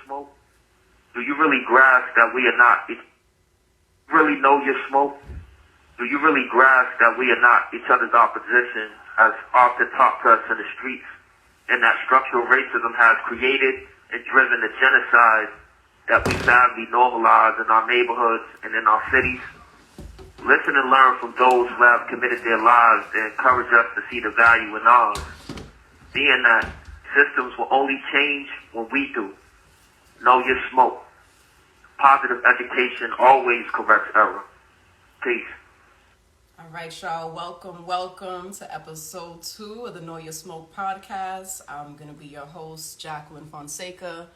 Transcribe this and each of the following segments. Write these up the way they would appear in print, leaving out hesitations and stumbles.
smoke? Do you really grasp that we are not, really know your smoke? Do you really grasp that we are not each other's opposition, as often taught to us in the streets, and that structural racism has created and driven the genocide that we sadly normalize in our neighborhoods and in our cities? Listen and learn from those who have committed their lives to encourage us to see the value in ours, being that systems will only change when we do. Know your smoke. Positive education always corrects error. Peace. All right, y'all. Welcome to episode 2 of the Know Your Smoke podcast. I'm going to be your host, Jacqueline Fonseca.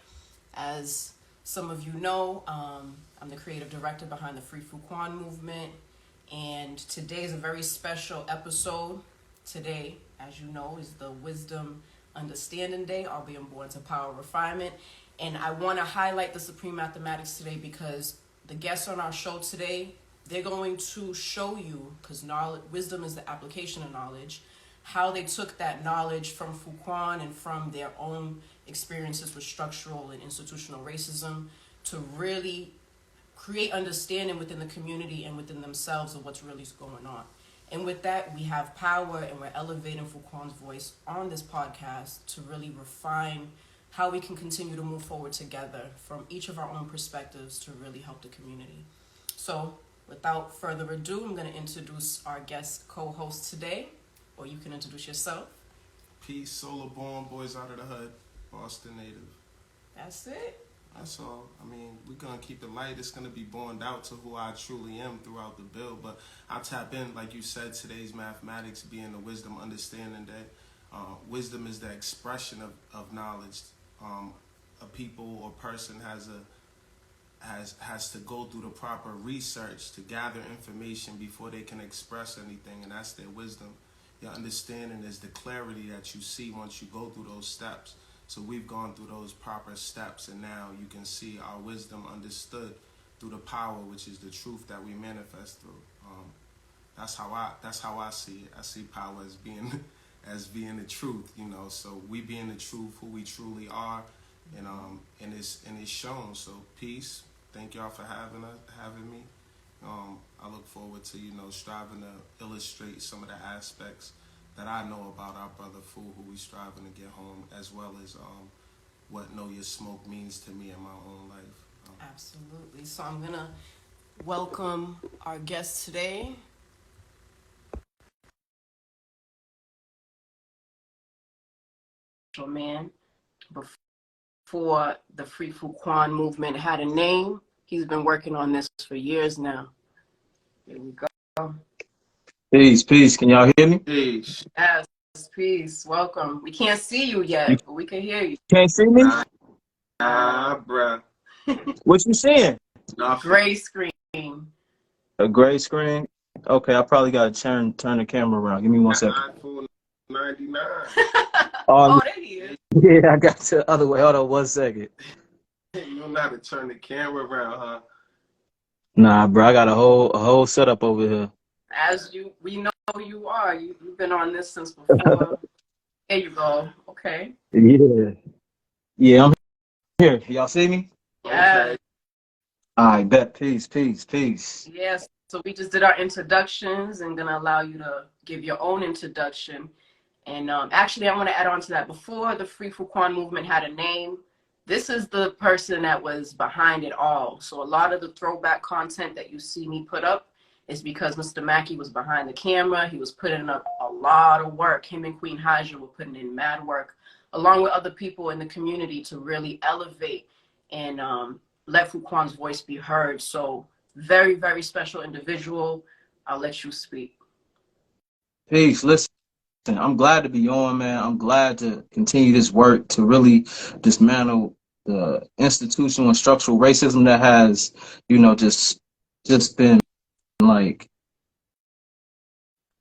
As some of you know, I'm the creative director behind the Free Fuquan movement. And today is a very special episode. Today, as you know, is the Wisdom Understanding Day, or being born to power refinement. And I want to highlight the Supreme Mathematics today because the guests on our show today, they're going to show you, because wisdom is the application of knowledge, how they took that knowledge from Fuquan and from their own experiences with structural and institutional racism to really create understanding within the community and within themselves of what's really going on. And with that, we have power, and we're elevating Fuquan's voice on this podcast to really refine how we can continue to move forward together from each of our own perspectives to really help the community. So without further ado, I'm going to introduce our guest co-host today, or you can introduce yourself. Mackey Solar Born, boys out of the hood, Boston native. That's it. That's all. I mean, we're going to keep it light. It's going to be borned out to who I truly am throughout the bill. But I'll tap in, like you said, today's mathematics being the Wisdom Understanding Day. Wisdom is the expression of knowledge. A people or person has to go through the proper research to gather information before they can express anything, and that's their wisdom. Your understanding is the clarity that you see once you go through those steps. So we've gone through those proper steps, and now you can see our wisdom understood through the power, which is the truth that we manifest through. That's how I see it. I see power as being the truth, you know. So we being the truth, who we truly are, and it's shown. So peace. Thank y'all for having me. I look forward to striving to illustrate some of the aspects that I know about our brother Fu, who we striving to get home, as well as what Know Your Smoke means to me in my own life. Absolutely. So I'm gonna welcome our guest today. Man, before the Free Fuquan movement had a name, he's been working on this for years now. Here we go. Peace. Can y'all hear me? Peace. Yes, peace. Welcome. We can't see you yet, but we can hear you. Can't see me? Bruh. What you seeing? Gray screen. A gray screen? Okay, I probably gotta turn the camera around. Give me 1 second. iPhone 99. Oh, there he is. Yeah, I got the other way. Hold on 1 second. You don't know how to turn the camera around, huh? Nah, bro, I got a whole setup over here. As we know you are. You've been on this since before. There you go. Okay. Yeah, I'm here. Y'all see me? Yeah. Okay. All right, bet. Peace. Yes. So we just did our introductions, and gonna allow you to give your own introduction. And actually, I want to add on to that. Before the Free Fuquan movement had a name, this is the person that was behind it all. So a lot of the throwback content that you see me put up is because Mr. Mackey was behind the camera. He was putting up a lot of work. Him and Queen Haja were putting in mad work, along with other people in the community, to really elevate and let Fuquan's voice be heard. So very, very special individual. I'll let you speak. Peace. Listen, I'm glad to be on, man. I'm glad to continue this work to really dismantle the institutional and structural racism that has, just been like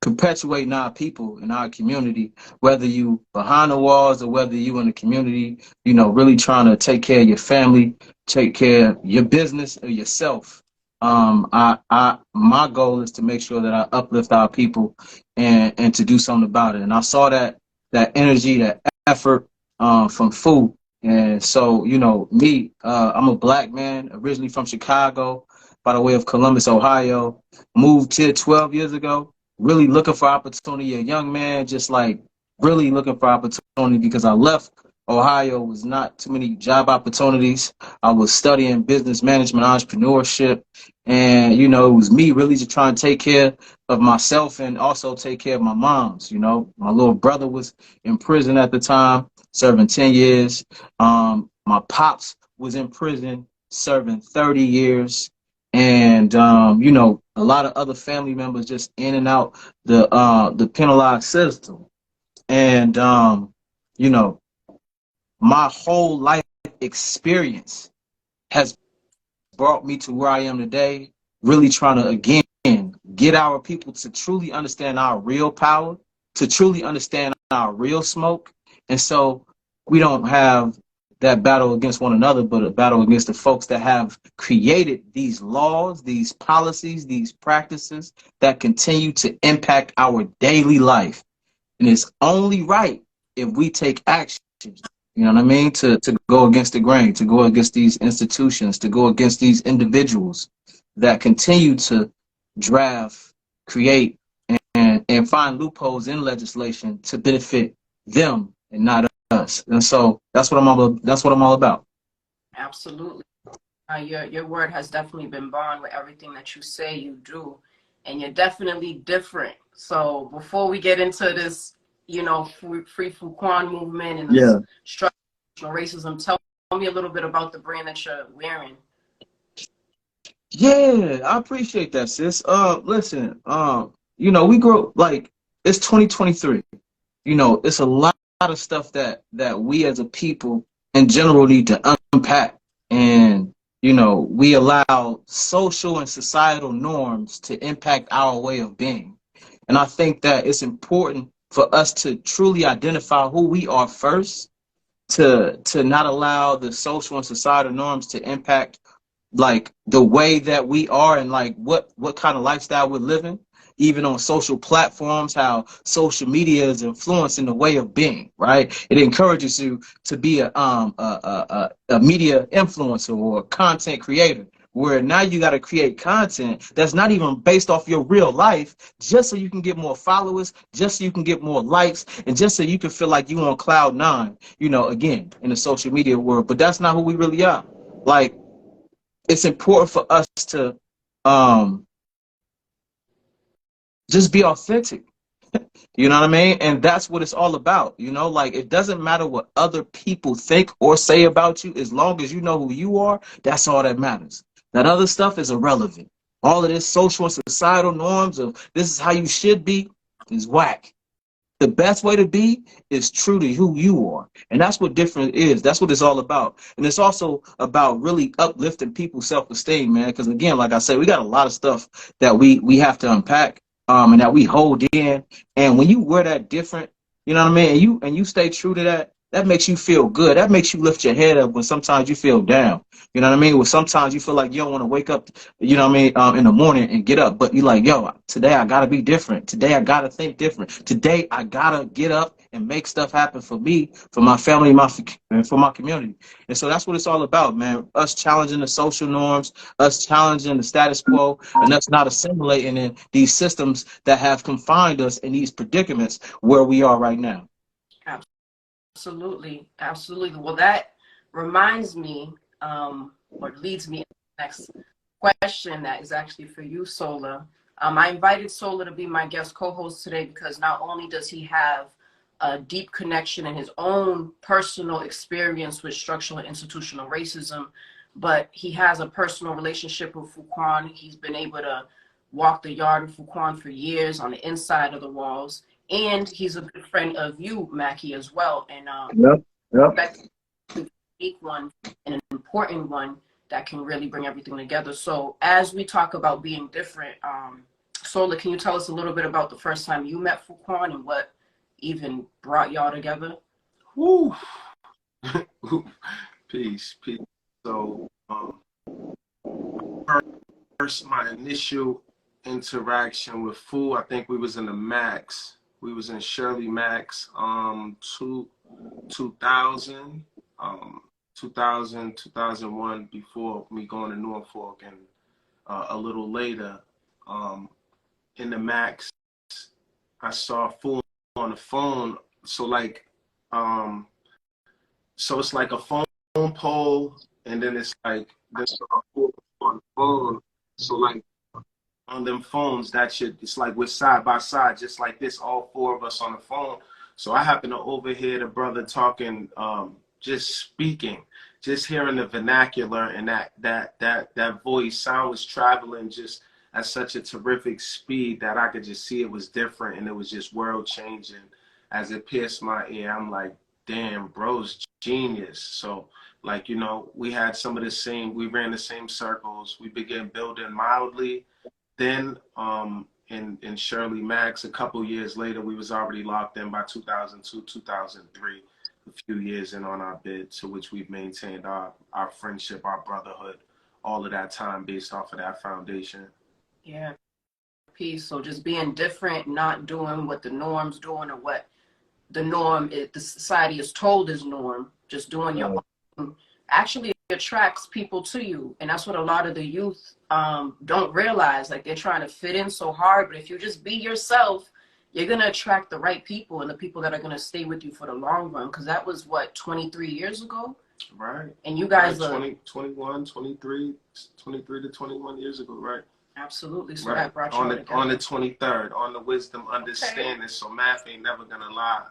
perpetuating our people in our community, whether you behind the walls or whether you in the community, really trying to take care of your family, take care of your business or yourself. My goal is to make sure that I uplift our people and to do something about it. And I saw that energy, that effort from Fu, And so, you know, me, I'm a black man, originally from Chicago, by the way of Columbus, Ohio. Moved here 12 years ago, really looking for opportunity. A young man, just like really looking for opportunity because I left Ohio, was not too many job opportunities. I was studying business management, entrepreneurship. And, you know, it was me really just trying to take care of myself and also take care of my moms. You know, my little brother was in prison at the time, serving 10 years. My pops was in prison serving 30 years. And, you know, a lot of other family members just in and out the penalized system. And, you know, my whole life experience has brought me to where I am today, really trying to, again, get our people to truly understand our real power, to truly understand our real smoke. And so we don't have that battle against one another, but a battle against the folks that have created these laws, these policies, these practices that continue to impact our daily life. And it's only right if we take action, you know what I mean, to go against the grain, to go against these institutions, to go against these individuals that continue to draft, create, and find loopholes in legislation to benefit them and not us. And so that's what I'm all about. Absolutely. Your word has definitely been bond with everything that you say you do, and you're definitely different. So before we get into this, you know, free Fuquan movement and this Yeah. structural racism, tell me a little bit about the brand that you're wearing. Yeah, I appreciate that, sis. Listen, you know, we grow like it's 2023. You know, it's a lot of stuff that we as a people in general need to unpack. And, you know, we allow social and societal norms to impact our way of being. And I think that it's important for us to truly identify who we are first, to not allow the social and societal norms to impact like the way that we are and like what kind of lifestyle we're living, even on social platforms, how social media is influencing the way of being, right? It encourages you to be a media influencer or a content creator, where now you got to create content that's not even based off your real life, just so you can get more followers, just so you can get more likes, and just so you can feel like you on cloud nine, you know, again, in the social media world. But that's not who we really are. Like, it's important for us to um, just be authentic. You know what I mean? And that's what it's all about. You know, like it doesn't matter what other people think or say about you, as long as you know who you are, that's all that matters. That other stuff is irrelevant. All of this social and societal norms of this is how you should be is whack. The best way to be is true to who you are. And that's what different is. That's what it's all about. And it's also about really uplifting people's self-esteem, man. Because again, like I said, we got a lot of stuff that we have to unpack, and that we hold in. And when you wear that different, you know what I mean, and you stay true to that, that makes you feel good. That makes you lift your head up when sometimes you feel down. You know what I mean? When sometimes you feel like you don't want to wake up, you know what I mean, in the morning and get up. But you're like, yo, today I got to be different. Today I got to think different. Today I got to get up and make stuff happen for me, for my family, and for my community. And so that's what it's all about, man. Us challenging the social norms, us challenging the status quo, and us not assimilating in these systems that have confined us in these predicaments where we are right now. Absolutely, absolutely. Well, that reminds me, or leads me to the next question that is actually for you, Solar. I invited Solar to be my guest co-host today because not only does he have a deep connection in his own personal experience with structural and institutional racism, but he has a personal relationship with Fuquan. He's been able to walk the yard with Fuquan for years on the inside of the walls. And he's a good friend of you, Mackey, as well. And Yep. Yep. that's a unique one and an important one that can really bring everything together. So as we talk about being different, Sola, can you tell us a little bit about the first time you met Fuquan and what even brought y'all together? Woo. Peace. So, first, my initial interaction with Fu, I think we was in the Max. We was in Shirley Max, 2000. 2000, 2001, before me going to Norfolk, and a little later, in the Max, I saw a fool on the phone. So like, so it's like a phone pole, and then it's like this a fool on the phone. So like on them phones, that shit, it's like we're side by side, just like this, all four of us on the phone. So I happen to overhear the brother talking, just speaking, just hearing the vernacular, and that voice sound was traveling just at such a terrific speed that I could just see it was different, and it was just world changing. As it pierced my ear, I'm like, damn, bro's genius. So like, we had some of the same, we ran the same circles. We began building mildly. Then in Shirley Max, a couple years later, we was already locked in by 2002, 2003, a few years in on our bid, to which we've maintained our friendship, our brotherhood, all of that time based off of that foundation. Yeah, peace. So just being different, not doing what the norm's doing, or what the norm is, the society is told is norm, just doing your own, actually attracts people to you. And that's what a lot of the youth don't realize. Like, they're trying to fit in so hard, but if you just be yourself, you're going to attract the right people, and the people that are going to stay with you for the long run. Because that was, what, 23 years ago? Right. And you guys are 21, 23 to 21 years ago, right? Absolutely. So right. That brought you on the together. On the 23rd, on the wisdom understanding. Okay. So math ain't never going to lie.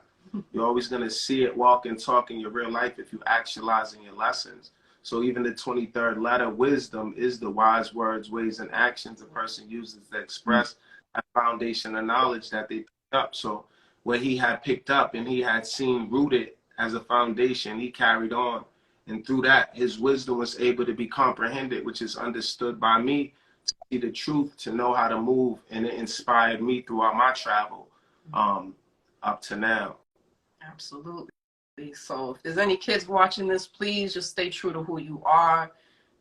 You're always going to see it, walk and talk in your real life if you actualizing your lessons. So even the 23rd letter, wisdom, is the wise words, ways, and actions a person uses to express a foundation of knowledge that they picked up. So what he had picked up and he had seen rooted as a foundation, he carried on. And through that, his wisdom was able to be comprehended, which is understood by me, to see the truth, to know how to move. And it inspired me throughout my travel up to now. Absolutely. So if there's any kids watching this, please just stay true to who you are.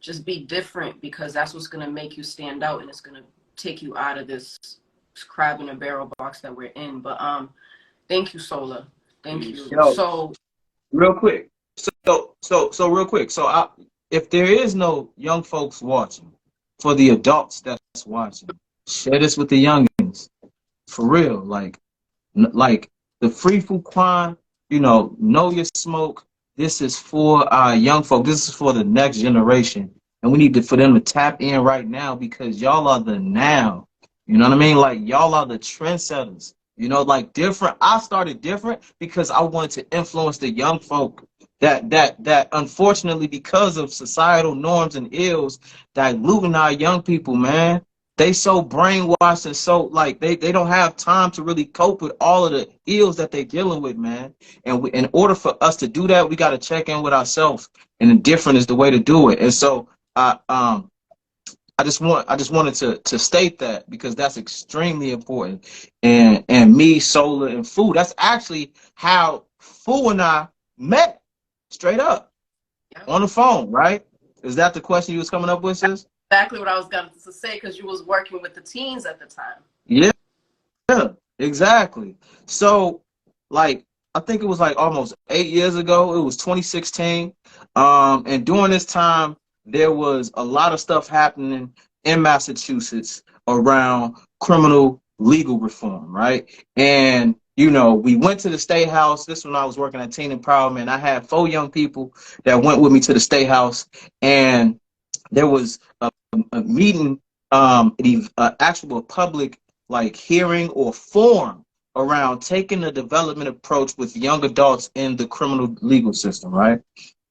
Just be different, because that's what's going to make you stand out, and it's going to take you out of this crab in a barrel box that we're in. But thank you, Solar. Thank you. So real quick. So real quick. So if there is no young folks watching, for the adults that's watching, share this with the youngins. For real. Like the Free Fuquan, know your smoke. This is for our young folk. This is for the next generation. And we need for them to tap in right now, because y'all are the now. You know what I mean? Like, y'all are the trendsetters. Like, different. I started different because I wanted to influence the young folk that unfortunately, because of societal norms and ills, diluting our young people, man. They so brainwashed, and so like they don't have time to really cope with all of the ills that they're dealing with, man. And in order for us to do that, we got to check in with ourselves, and different is the way to do it. And so I just wanted to state that, because that's extremely important. And me, Solar, and Fu, that's actually how Fu and I met, straight up on the phone, right? Is that the question you was coming up with, sis? Exactly what I was going to say, because you was working with the teens at the time. Yeah, exactly. So, like, I think it was like almost 8 years ago. It was 2016. And during this time, there was a lot of stuff happening in Massachusetts around criminal legal reform, right? And, we went to the State House. This when I was working at Teen Empowerment. I had 4 young people that went with me to the State House, and there was a meeting, actual public like hearing or forum around taking a development approach with young adults in the criminal legal system, right?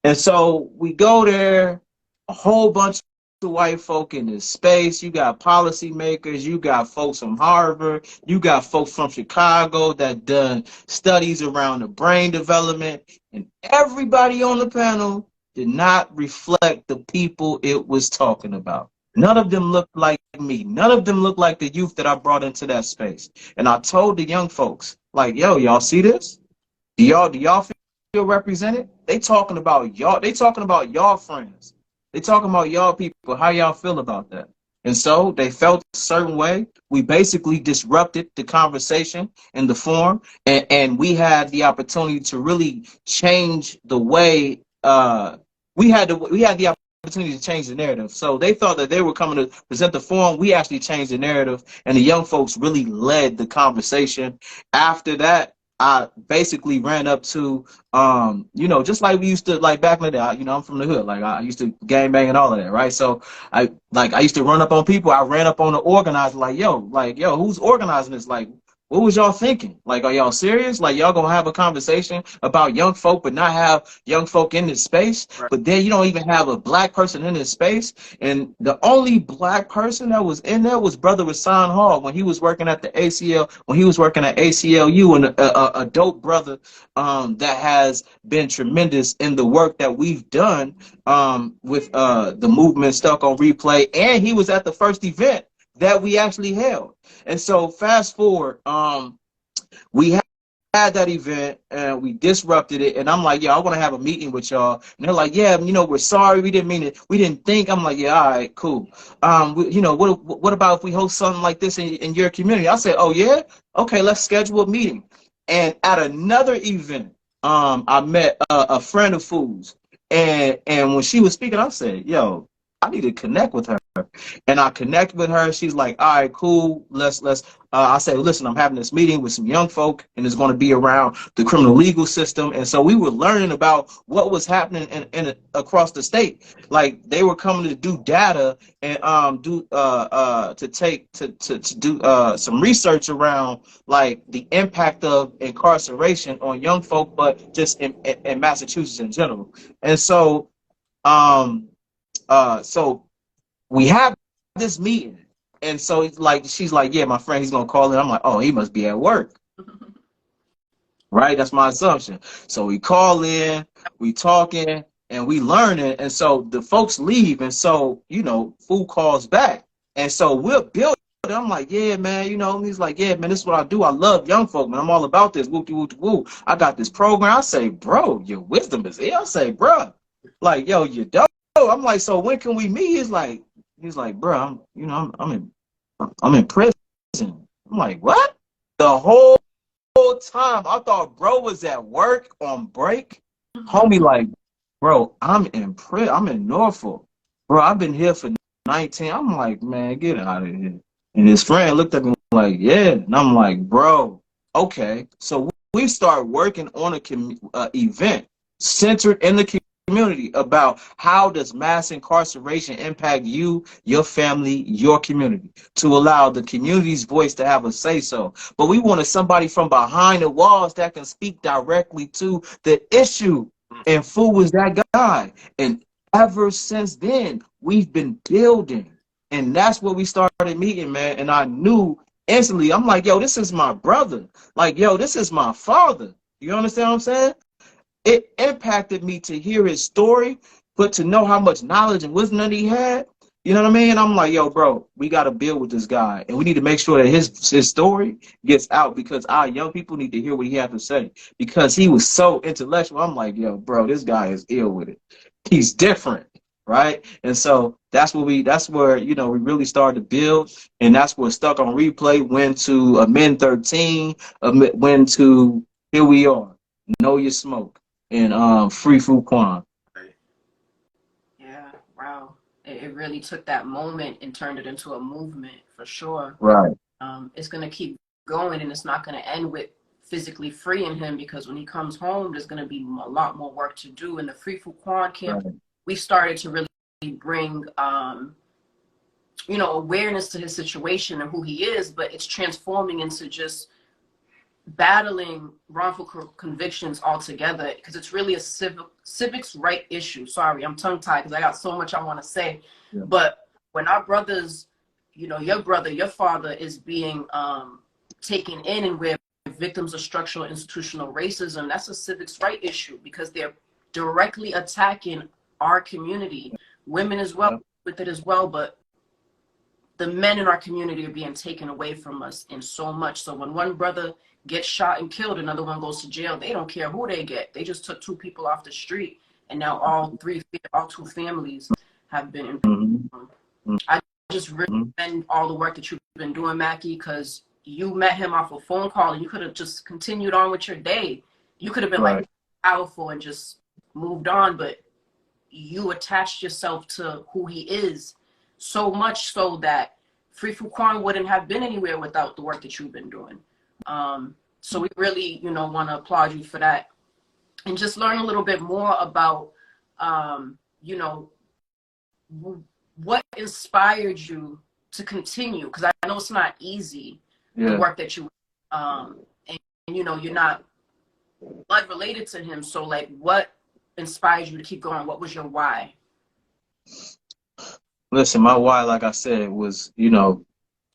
And so we go there, a whole bunch of white folk in this space. You got policymakers, you got folks from Harvard, you got folks from Chicago that done studies around the brain development, and everybody on the panel did not reflect the people it was talking about. None of them looked like me. None of them looked like the youth that I brought into that space. And I told the young folks, like, yo, y'all see this? Do y'all feel represented? They talking about y'all. They talking about y'all friends. They talking about y'all people. How y'all feel about that? And so they felt a certain way. We basically disrupted the conversation in the forum, and we had the opportunity to really change the way we had the opportunity to change the narrative. So they thought that they were coming to present the forum. We actually changed the narrative, and the young folks really led the conversation. After that, I basically ran up to, just like we used to, like back in the day, I'm from the hood. Like I used to gang bang and all of that, right? So I used to run up on people. I ran up on the organizer, like, yo, who's organizing this? Like, what was y'all thinking? Like, are y'all serious? Like, y'all gonna have a conversation about young folk, but not have young folk in this space? Right. But then you don't even have a black person in this space. And the only black person that was in there was Brother Rasan Hall when he was working at the ACL, when he was working at ACLU, and a dope brother that has been tremendous in the work that we've done with the movement Stuck on Replay. And he was at the first event that we actually held. And so fast forward, we had that event and we disrupted it. And I'm like, I want to have a meeting with y'all. And they're like, yeah, we're sorry. We didn't mean it. We didn't think. I'm like, yeah, all right, cool. What about if we host something like this in your community? I said, oh, yeah? Okay, let's schedule a meeting. And at another event, I met a friend of Food's. And when she was speaking, I said, yo, I need to connect with her. And I connect with her. She's like, all right, cool. Let's. I said, listen, I'm having this meeting with some young folk, and it's going to be around the criminal legal system. And so we were learning about what was happening in across the state. Like they were coming to do data and do some research around like the impact of incarceration on young folk, but just in Massachusetts in general. And so so we have this meeting, and so it's like she's like, yeah, my friend, he's gonna call in. I'm like, oh, he must be at work. Right, that's my assumption. So we call in, we talking, and we learning, and so the folks leave, and so Food calls back, and so we're building. I'm like, yeah, man, he's like, yeah, man, this is what I do. I love young folk, man. I'm all about this. Woo, woo, woo. I got this program. I say, bro, your wisdom is here. I say, bro, like, yo, you dope. I'm like, so when can we meet? He's like, bro, I'm in prison. I'm like, what? The whole time I thought bro was at work on break. Homie, like, bro, I'm in prison. I'm in Norfolk. Bro, I've been here for 19. I'm like, man, get out of here. And his friend looked at me like, yeah. And I'm like, bro, okay. So we start working on a event centered in the community about how does mass incarceration impact you, your family, your community, to allow the community's voice to have a say-so. But we wanted somebody from behind the walls that can speak directly to the issue. And Fu was that guy. And ever since then, we've been building. And that's where we started meeting, man. And I knew instantly, I'm like, yo, this is my brother. Like, yo, this is my father. You understand what I'm saying? It impacted me to hear his story, but to know how much knowledge and wisdom that he had, you know what I mean? I'm like, yo, bro, we got to build with this guy. And we need to make sure that his story gets out because our young people need to hear what he has to say. Because he was so intellectual. I'm like, yo, bro, this guy is ill with it. He's different, right? And so that's where we really started to build. And that's where Stuck on Replay went to Amend 13, went to here we are, Know Your Smoke. And Free Food Quan. Yeah, wow. It really took that moment and turned it into a movement for sure. Right. It's going to keep going, and it's not going to end with physically freeing him, because when he comes home, there's going to be a lot more work to do. In the Free Food Quan camp, right, we started to really bring awareness to his situation and who he is, but it's transforming into just battling wrongful convictions altogether, because it's really a civics right issue. Sorry, I'm tongue tied because I got so much I want to say. Yeah. But when our brothers, your brother, your father is being taken in, and we're victims of structural institutional racism, that's a civics right issue, because they're directly attacking our community, women as well, with it as well, but the men in our community are being taken away from us in so much. So when one brother gets shot and killed, another one goes to jail, they don't care who they get. They just took two people off the street, and now all two families have been in prison. I just really commend all the work that you've been doing, Mackey, because you met him off a phone call and you could have just continued on with your day. You could have been like powerful and just moved on, but you attached yourself to who he is, so much so that Free Fuquan wouldn't have been anywhere without the work that you've been doing. So we really, want to applaud you for that, and just learn a little bit more about, what inspired you to continue, because I know it's not easy, the work that you and you're not blood related to him, so like what inspired you to keep going? What was your why? Listen, my why, like I said, was,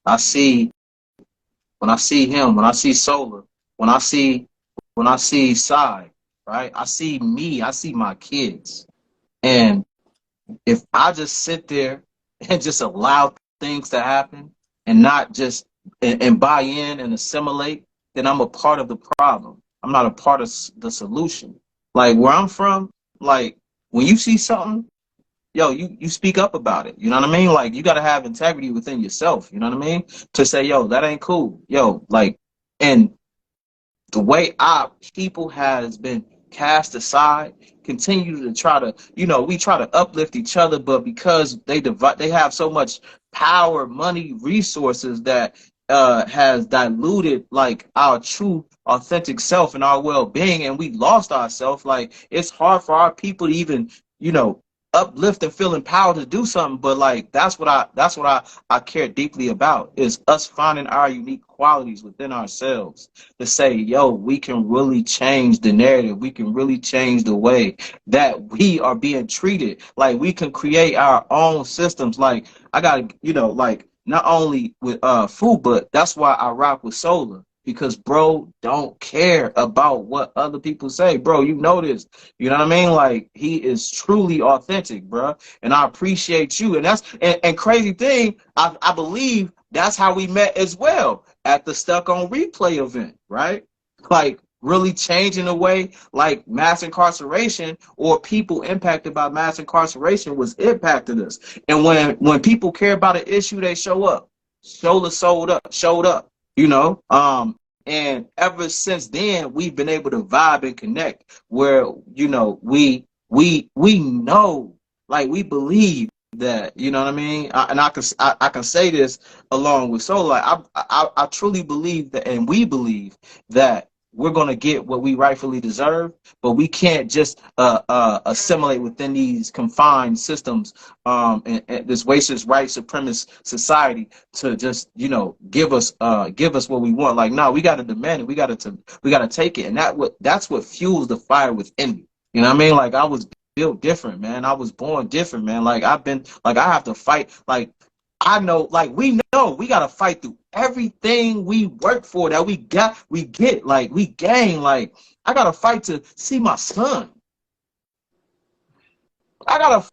I see, when I see him, when I see Solar, when I see Sai, right? I see me, I see my kids. And if I just sit there and just allow things to happen and not just and buy in and assimilate, then I'm a part of the problem. I'm not a part of the solution. Like where I'm from, like when you see something, yo, you speak up about it. You know what I mean? Like you got to have integrity within yourself. You know what I mean? To say, yo, that ain't cool. Yo, like, and the way our people has been cast aside, continue to try to, we try to uplift each other, but because they have so much power, money, resources that has diluted like our true authentic self and our well-being, and we lost ourselves. Like it's hard for our people to even, uplift and feel empowered to do something. But like that's what I care deeply about, is us finding our unique qualities within ourselves to say, yo, we can really change the narrative. We can really change the way that we are being treated. Like we can create our own systems. Like I gotta, like not only with food, but that's why I rock with Solar. Because bro don't care about what other people say. Bro, you know this. You know what I mean? Like he is truly authentic, bro. And I appreciate you. And that's and crazy thing, I believe that's how we met as well at the Stuck on Replay event, right? Like really changing the way like mass incarceration or people impacted by mass incarceration was impacting us. And when people care about an issue, they show up. Showed up, and ever since then we've been able to vibe and connect where, we know, like we believe that, you know what I mean? I can say this along with Solar. Like, I truly believe that, and we believe that we're going to get what we rightfully deserve, but we can't just assimilate within these confined systems, and this racist, white supremacist society to just, give us what we want. Like, no, we got to demand it. We got to take it. And that's what fuels the fire within me. You know what I mean? Like I was built different, man. I was born different, man. Like I have to fight. Like I know, like we know we gotta fight through everything we work for, that we get, like we gain. Like I gotta fight to see my son. I gotta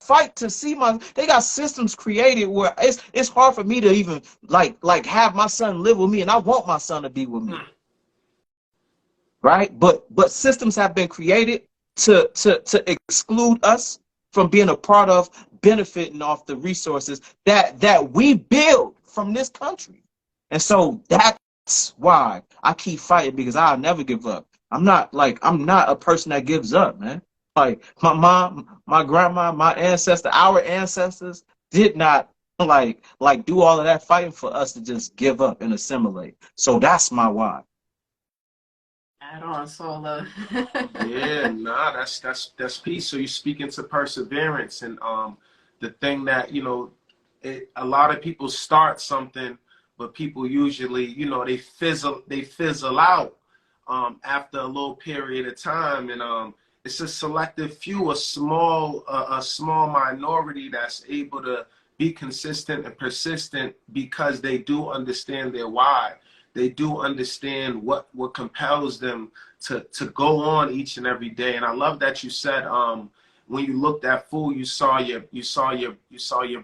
fight to see they got systems created where it's hard for me to even like have my son live with me, and I want my son to be with me. Right? But systems have been created to exclude us from being a part of benefiting off the resources that we build from this country. And so that's why I keep fighting, because I'll never give up. I'm not a person that gives up, man. Like my mom, my grandma, my our ancestors did not like do all of that fighting for us to just give up and assimilate. So that's my why. Add on, Solar. Yeah, nah, that's peace. So you're speaking to perseverance, and the thing that a lot of people start something, but people usually they fizzle out after a little period of time, and it's a selective few, a small minority that's able to be consistent and persistent because they do understand their why. They do understand what compels them to go on each and every day. And I love that you said when you looked at food, you saw your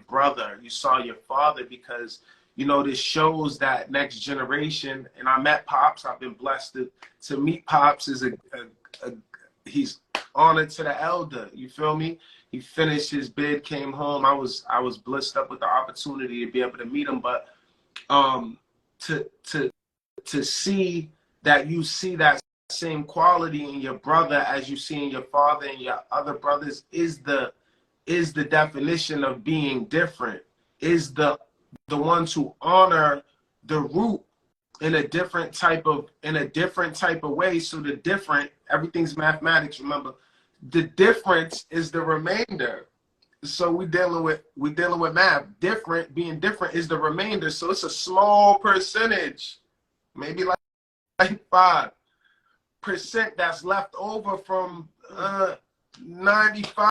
brother, you saw your father, because this shows that next generation. And I met Pops. I've been blessed to meet Pops. He's honored to the elder. You feel me? He finished his bid, came home. I was blessed up with the opportunity to be able to meet him. But to see that you see that same quality in your brother as you see in your father and your other brothers is the definition of being different, is the ones who honor the root in a different type of way. So the different, everything's mathematics, remember. The difference is the remainder. So we dealing with math. Being different is the remainder. So it's a small percentage, maybe like 5% that's left over from 95%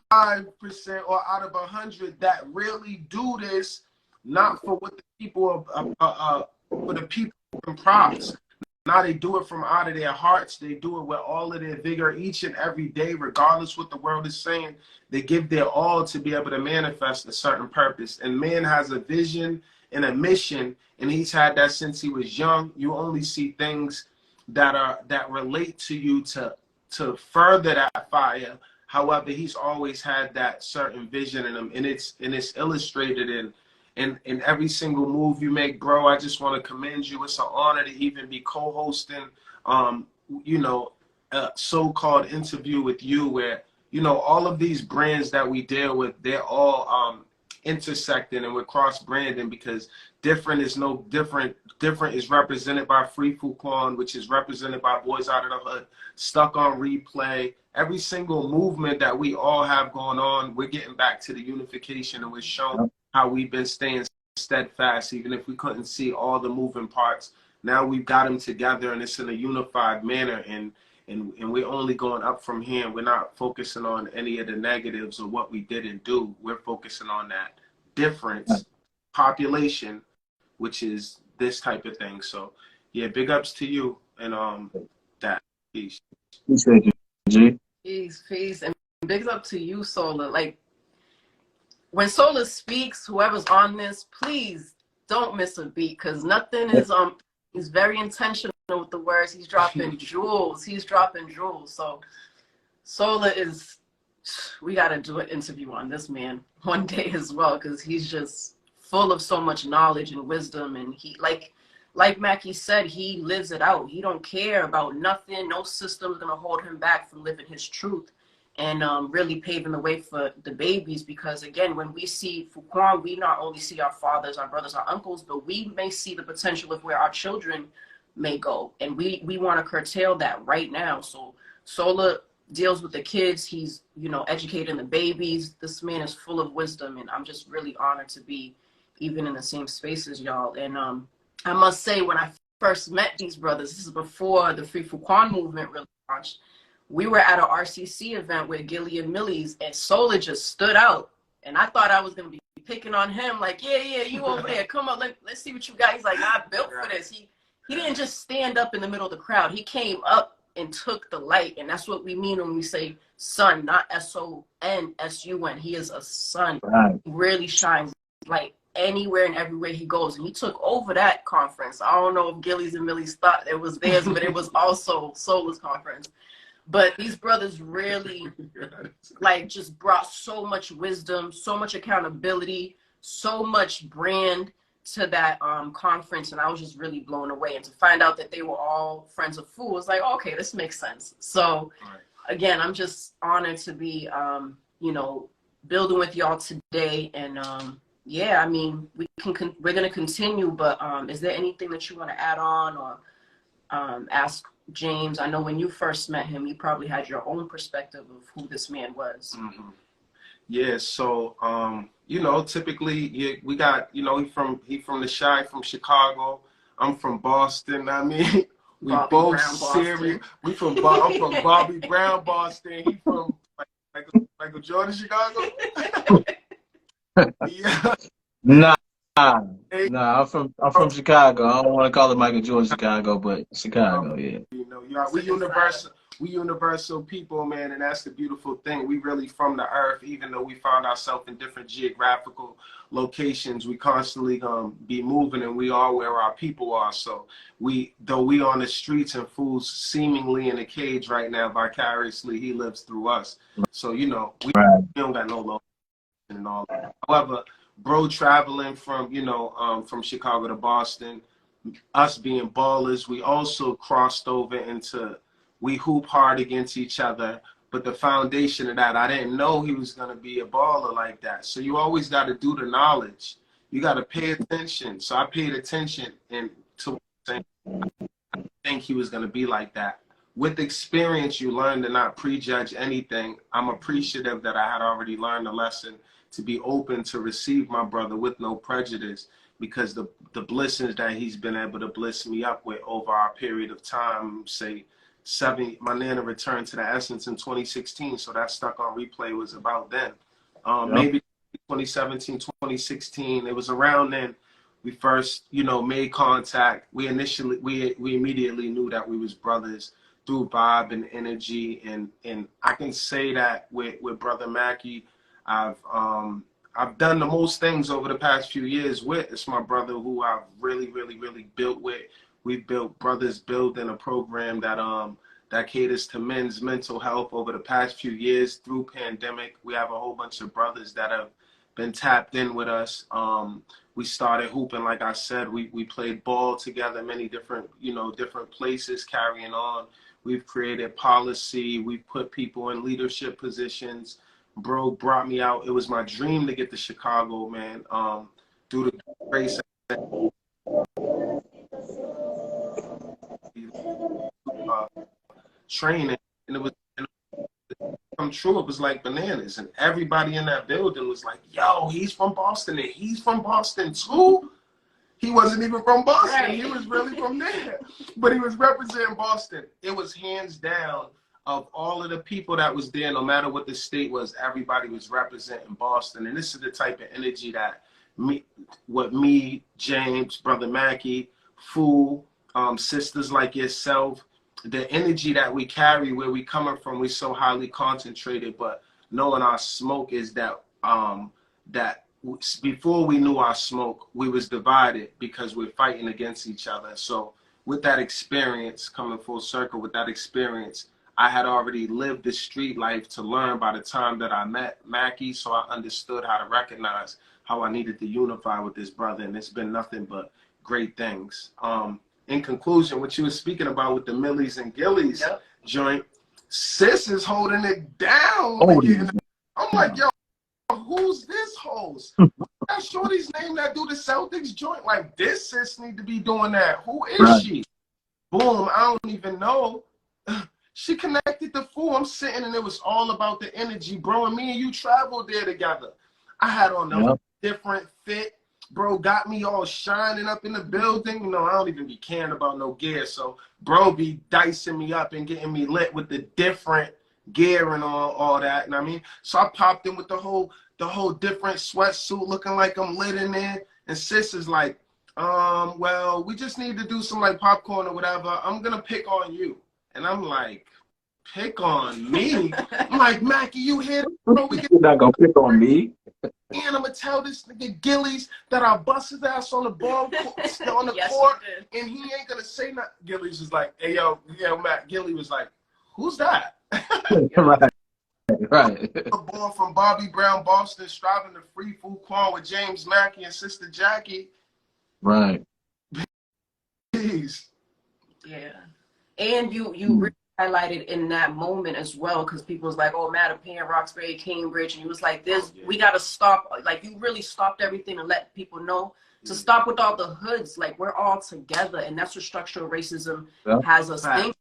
or out of 100 that really do this, not for what the people for the people in props. Now they do it from out of their hearts. They do it with all of their vigor each and every day, regardless what the world is saying. They give their all to be able to manifest a certain purpose. And man has a vision and a mission, and he's had that since he was young. You only see things that relate to you to further that fire. However, he's always had that certain vision in him, and it's illustrated in every single move you make, bro. I just want to commend you. It's an honor to even be co-hosting, a so-called interview with you, where all of these brands that we deal with, they're all intersecting, and we're cross-branding because different is no different. Different is represented by Free Fuquan, which is represented by Boys Out of the Hood, Stuck on Replay. Every single movement that we all have going on, we're getting back to the unification, and we're showing how we've been staying steadfast, even if we couldn't see all the moving parts. Now we've got them together, and it's in a unified manner, and we're only going up from here. We're not focusing on any of the negatives or what we didn't do. We're focusing on that difference population, which is this type of thing. So yeah, big ups to you, and that peace. Appreciate you, G. Peace, and big up to you, Solar. Like, when Solar speaks, whoever's on this, please don't miss a beat, because nothing is he's very intentional with the words. He's dropping jewels. So Solar is, we got to do an interview on this man one day as well, because he's just full of so much knowledge and wisdom, and he, like Mackey said, he lives it out. He don't care about nothing. No system's gonna hold him back from living his truth, and really paving the way for the babies. Because again, when we see Fuquan, we not only see our fathers, our brothers, our uncles, but we may see the potential of where our children may go, and we want to curtail that right now. So Solar deals with the kids. He's educating the babies. This man is full of wisdom, and I'm just really honored to be even in the same space as y'all. And I must say, when I first met these brothers, this is before the Free Fuquan movement really launched, we were at an RCC event with Gilly and Millie's, and Solar just stood out. And I thought I was going to be picking on him, like, yeah, you over there, come on, let's see what you got. He's like, nah, I built for this. He didn't just stand up in the middle of the crowd. He came up and took the light, and that's what we mean when we say sun, not SONSUN. He is a sun. Right. He really shines light anywhere and everywhere he goes, and he took over that conference. I don't know if Gillies and Millies thought it was theirs, but it was also Solar's conference. But these brothers really just brought so much wisdom, so much accountability, so much brand to that conference, and I was just really blown away. And to find out that they were all friends of Fu was like, okay, this makes sense. So again, I'm just honored to be building with y'all today. And yeah, I mean, we're gonna continue, but is there anything that you want to add on or ask James? I know when you first met him, you probably had your own perspective of who this man was. Mm-hmm. Yeah, so typically we got he from the Chi, from Chicago. I'm from Boston. I mean, we Bobby both Brown, serious. We from I'm from Bobby Brown, Boston. He from Michael Jordan, Chicago. Yeah. Nah, I'm from Chicago. I don't want to call it Michael Jordan Chicago, but Chicago, yeah. We universal people, man, and that's the beautiful thing. We really from the earth, even though we found ourselves in different geographical locations. We constantly gonna be moving, and we are where our people are. So we on the streets and fools seemingly in a cage right now, vicariously he lives through us. So we don't got no location and all that. However, bro, traveling from from Chicago to Boston, us being ballers, we also crossed over into We hoop hard against each other. But the foundation of that, I didn't know he was going to be a baller like that. So you always got to do the knowledge. You got to pay attention. So I paid attention and to think he was going to be like that. With experience, you learn to not prejudge anything. I'm appreciative that I had already learned a lesson to be open to receive my brother with no prejudice, because the blessings that he's been able to bless me up with over our period of time, say 7, my nana returned to the essence in 2016, so that Stuck on Replay was about then. Maybe 2017, 2016, it was around then we first, made contact. We immediately knew that we was brothers through vibe and energy, and I can say that with Brother Mackey, I've done the most things over the past few years with. It's my brother who I've really, really, really built with. We've built Brothers Building, a program that caters to men's mental health over the past few years through pandemic. We have a whole bunch of brothers that have been tapped in with us. We started hooping, like I said. We played ball together, many different places, carrying on. We've created policy. We've put people in leadership positions. Bro brought me out. It was my dream to get to Chicago, man. Through the grace training, and it was come true. It was like bananas, and everybody in that building was like, "Yo, he's from Boston, and he's from Boston too." He wasn't even from Boston. Right. He was really from there, but he was representing Boston. It was hands down of all of the people that was there, no matter what the state was, everybody was representing Boston. And this is the type of energy that me, James, Brother Mackey, Fool, sisters like yourself, the energy that we carry, where we coming from, we're so highly concentrated, but knowing our smoke is that before we knew our smoke, we was divided because we're fighting against each other. So with that experience, coming full circle with that experience, I had already lived the street life to learn by the time that I met Mackey, so I understood how to recognize how I needed to unify with this brother, and it's been nothing but great things. In conclusion, what you were speaking about with the Millies and Gillies joint, Sis is holding it down. I'm like, yo, who's this host? That shorty's name that do the Celtics joint? Like, this sis need to be doing that. Who is she? Boom, I don't even know. She connected the Fool. I'm sitting, and it was all about the energy, bro. And me and you traveled there together. I had on a different fit. Bro got me all shining up in the building. I don't even be caring about no gear. So bro be dicing me up and getting me lit with the different gear and all that. And I mean, so I popped in with the whole different sweatsuit, looking like I'm lit in there. And sis is like, well, we just need to do some like popcorn or whatever. I'm gonna pick on you. And I'm like, pick on me? I'm like, Mackey, you here? Bro, You're not gonna pick on me. And I'm gonna tell this nigga Gillies that I bust his ass on the ball on the court, and he ain't gonna say nothing. Gillies was like, hey yo, Matt. Gilly was like, who's that? Right. Born from Bobby Brown, Boston, striving to free Food Quan with James Mackey and Sister Jackie. Right. Peace. Yeah. And you really highlighted in that moment as well, because people was like, oh, Mattapan, Roxbury, Cambridge, and you was like, we got to stop. Like, you really stopped everything and let people know to stop with all the hoods. Like, we're all together, and that's what structural racism has us thinking.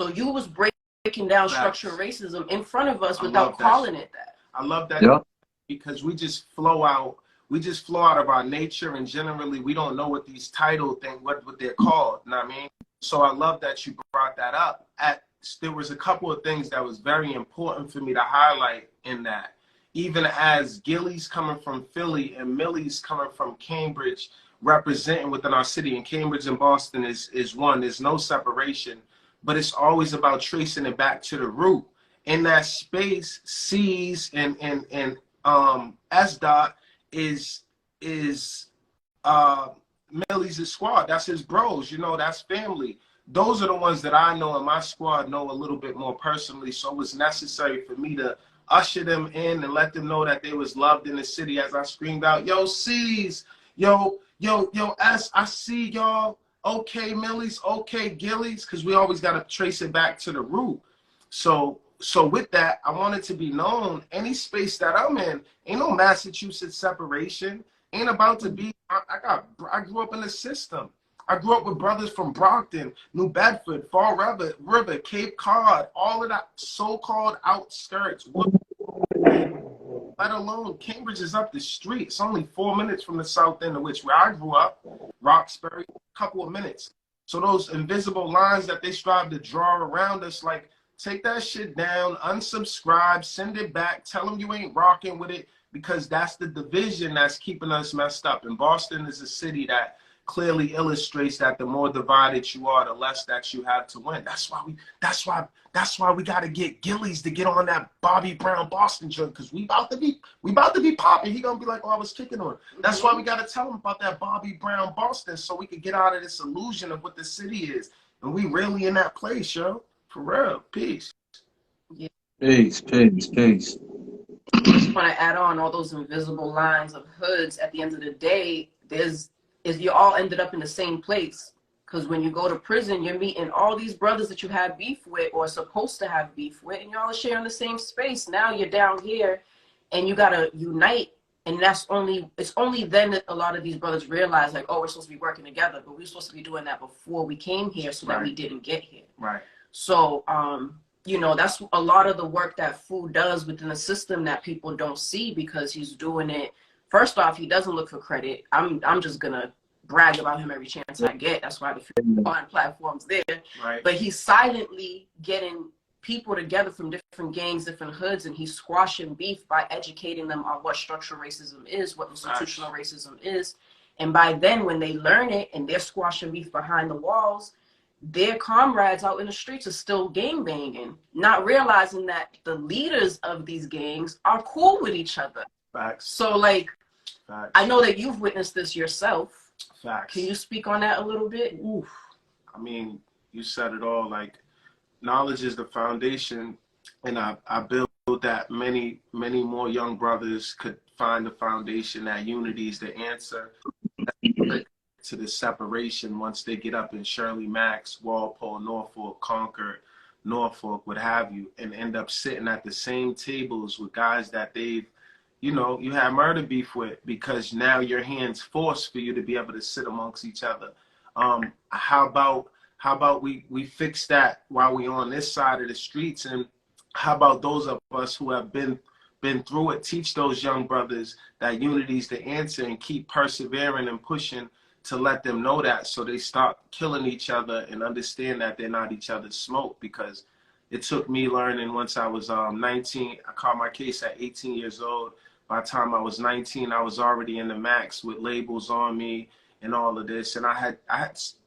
So you was breaking down structural racism in front of us without calling it that. I love that because we just flow out. We just flow out of our nature, and generally we don't know what these title things, what they're called. You know what I mean? So I love that you brought that up. There was a couple of things that was very important for me to highlight in that. Even as Gillies coming from Philly and Millie's coming from Cambridge, representing within our city, and Cambridge and Boston is one. There's no separation, but it's always about tracing it back to the root. In that space, C's and S dot is Millie's squad. That's his bros, that's family. Those are the ones that I know, and my squad know a little bit more personally. So it was necessary for me to usher them in and let them know that they was loved in the city as I screamed out, yo, C's, yo, S, I see y'all. okay Millies, okay Gillies, because we always got to trace it back to the root. So with that, I want it to be known, any space that I'm in, ain't no Massachusetts separation. Ain't about to be, I grew up in the system. I grew up with brothers from Brockton, New Bedford, Fall River, Cape Cod, all of that so-called outskirts. Let alone Cambridge is up the street. It's only 4 minutes from the south end of which where I grew up, Roxbury, a couple of minutes. So those invisible lines that they strive to draw around us, like, take that shit down, unsubscribe, send it back, tell them you ain't rocking with it, because that's the division that's keeping us messed up. And Boston is a city that clearly illustrates that the more divided you are, the less that you have to win. That's why we gotta get Gillies to get on that Bobby Brown Boston joint, because we about to be popping. He gonna be like, oh, I was kicking on. That's why we gotta tell him about that Bobby Brown Boston, so we can get out of this illusion of what the city is. And we really in that place, yo. For real. Peace. Yeah. Peace. I just want to add on all those invisible lines of hoods. At the end of the day, you all ended up in the same place. Because when you go to prison, you're meeting all these brothers that you have beef with or supposed to have beef with, and y'all are sharing the same space. Now you're down here and you got to unite. And it's only then that a lot of these brothers realize, like, oh, we're supposed to be working together, but we're supposed to be doing that before we came here so that we didn't get here. Right. So, that's a lot of the work that Fu does within the system that people don't see, because he's doing it. First off, he doesn't look for credit. I'm just going to brag about him every chance I get. That's why the fun platform's there. Right. But he's silently getting people together from different gangs, different hoods, and he's squashing beef by educating them on what structural racism is, what institutional racism is. And by then, when they learn it and they're squashing beef behind the walls, their comrades out in the streets are still gang banging, not realizing that the leaders of these gangs are cool with each other. Facts. So, like, Facts. I know that you've witnessed this yourself. Facts. Can you speak on that a little bit? Oof. I mean, you said it all. Like, knowledge is the foundation, and I build that many more young brothers could find the foundation. That unity is the answer to the separation once they get up in Shirley, Max, Walpole, Norfolk, Concord, Norfolk, what have you, and end up sitting at the same tables with guys that they've, you have murder beef with, because now your hands forced for you to be able to sit amongst each other. How about we fix that while we on this side of the streets? And how about those of us who have been through it, teach those young brothers that unity is the answer, and keep persevering and pushing to let them know that, so they stop killing each other and understand that they're not each other's smoke. Because it took me learning once I was 19. I caught my case at 18 years old. By the time I was 19, I was already in the max with labels on me and all of this. And I had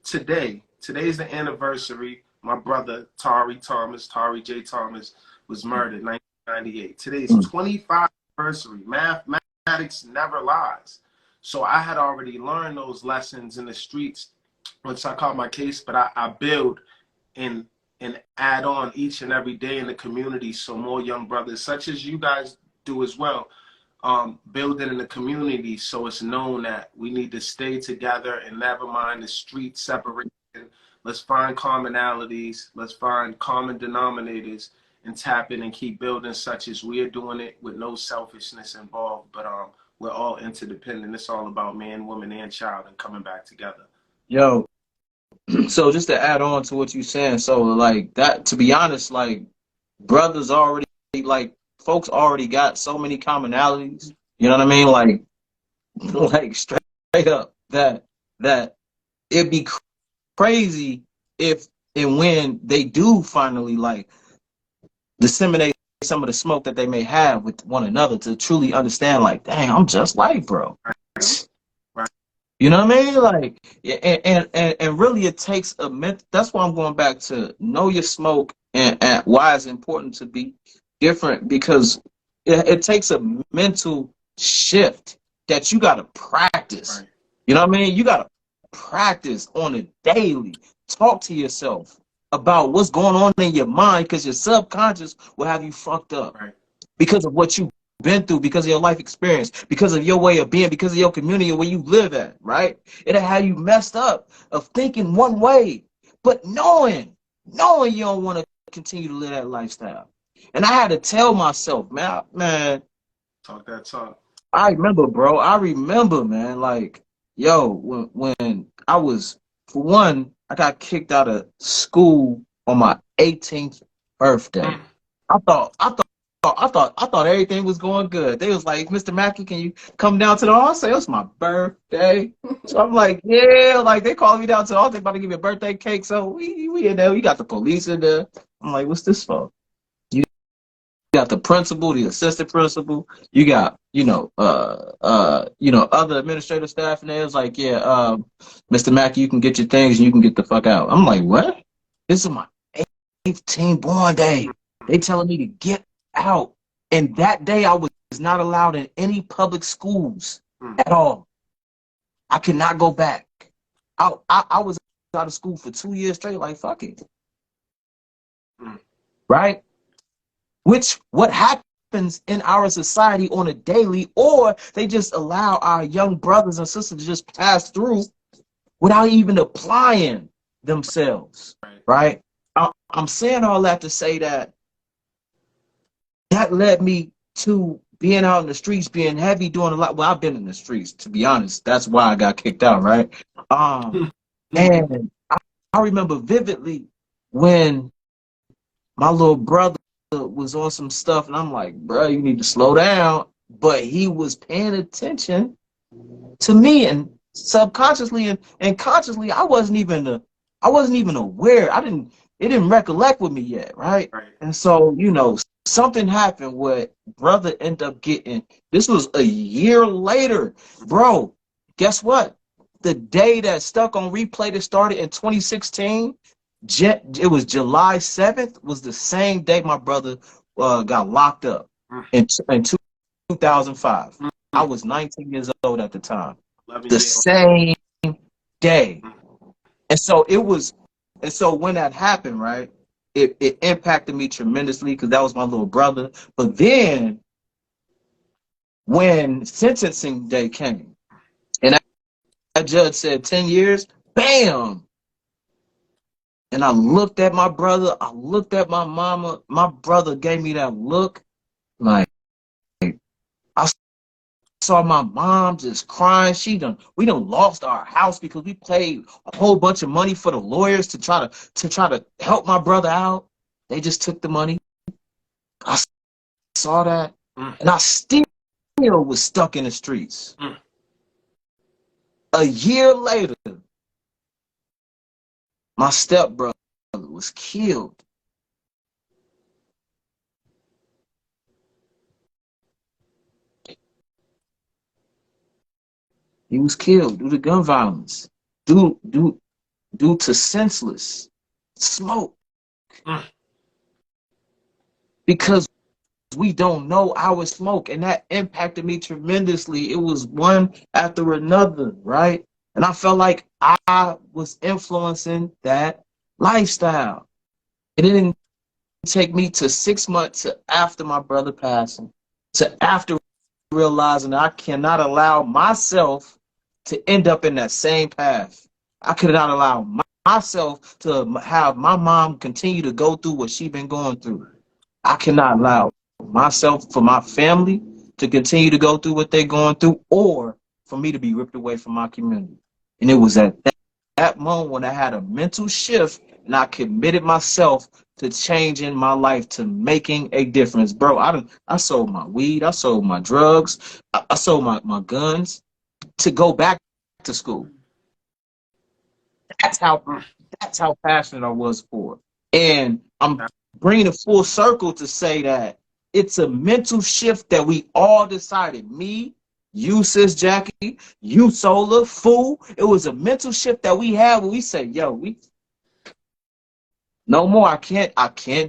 today's the anniversary. My brother, Tari J. Thomas, was murdered in 1998. Today's 25th anniversary. Mathematics never lies. So I had already learned those lessons in the streets once I caught my case, but I build and add on each and every day in the community, so more young brothers, such as you guys do as well, build it in the community, so it's known that we need to stay together and never mind the street separation. Let's find commonalities, let's find common denominators, and tap in and keep building, such as we are doing it, with no selfishness involved. But we're all interdependent. It's all about man, woman, and child, and coming back together. Yo, so just to add on to what you're saying, so like that, to be honest, like brothers already, like folks already got so many commonalities. You know what I mean? Like straight up that it'd be crazy if and when they do finally like disseminate some of the smoke that they may have with one another, to truly understand, like, dang, I'm just like bro. Right. You know what I mean? Like, and really it takes that's why I'm going back to know your smoke, and why it's important to be different, because it takes a mental shift that you got to practice. Right. You know what I mean? You got to practice on a daily. Talk to yourself about what's going on in your mind, because your subconscious will have you fucked up because of what you've been through, because of your life experience, because of your way of being, because of your community where you live at, right? It'll have you messed up of thinking one way, but knowing you don't want to continue to live that lifestyle. And I had to tell myself, man, Talk that talk. I remember, bro. I remember, man, like, yo, when I was, for one, I got kicked out of school on my 18th birthday. I thought everything was going good. They was like, Mr. Mackey, can you come down to the hall? I say, it's my birthday. So I'm like, yeah, like they called me down to the hall. They about to give me a birthday cake. So we in there. We got the police in there. I'm like, what's this for? You got the principal, the assistant principal. You got, other administrative staff in there. It's like, yeah, Mr. Mackey, you can get your things and you can get the fuck out. I'm like, what? This is my 18th born day. They telling me to get out. And that day I was not allowed in any public schools at all. I could not go back. I was out of school for 2 years straight, like, fuck it. Right? What happens in our society on a daily, or they just allow our young brothers and sisters to just pass through without even applying themselves, right? I'm saying all that to say that led me to being out in the streets, being heavy, doing a lot. Well, I've been in the streets, to be honest. That's why I got kicked out, right? And I remember vividly when my little brother was on some stuff, and I'm like, bro, you need to slow down. But he was paying attention to me, and subconsciously and consciously, I wasn't even aware. It didn't recollect with me yet, right? And so, something happened where brother ended up getting, this was a year later, bro. Guess what? The day that Stuck on Replay that started in 2016, it was July 7th, was the same day my brother got locked up in 2005. I was 19 years old at the time. The same day. And so when that happened, right, it impacted me tremendously because that was my little brother. But then when sentencing day came and that judge said 10 years, bam. And I looked at my brother, I looked at my mama. My brother gave me that look, like, I saw my mom just crying. We done lost our house because we paid a whole bunch of money for the lawyers to try to help my brother out. They just took the money. I saw that, and I still was stuck in the streets. A year later, my stepbrother was killed. He was killed due to gun violence, due to senseless smoke. Because we don't know our smoke, and that impacted me tremendously. It was one after another, right? And I felt like I was influencing that lifestyle. It didn't take me to 6 months after my brother passing, to after realizing that I cannot allow myself to end up in that same path. I could not allow myself to have my mom continue to go through what she's been going through. I cannot allow myself, for my family, to continue to go through what they're going through, or for me to be ripped away from my community. And it was at that moment when I had a mental shift and I committed myself to changing my life, to making a difference. Bro, I sold my weed, I sold my drugs, I sold my guns to go back to school. That's how passionate I was for it. And I'm bringing it full circle to say that it's a mental shift that we all decided. Me, you, Sis Jackie, you, Solar, Fool. It was a mental shift that we had when we said, yo, no more. I can't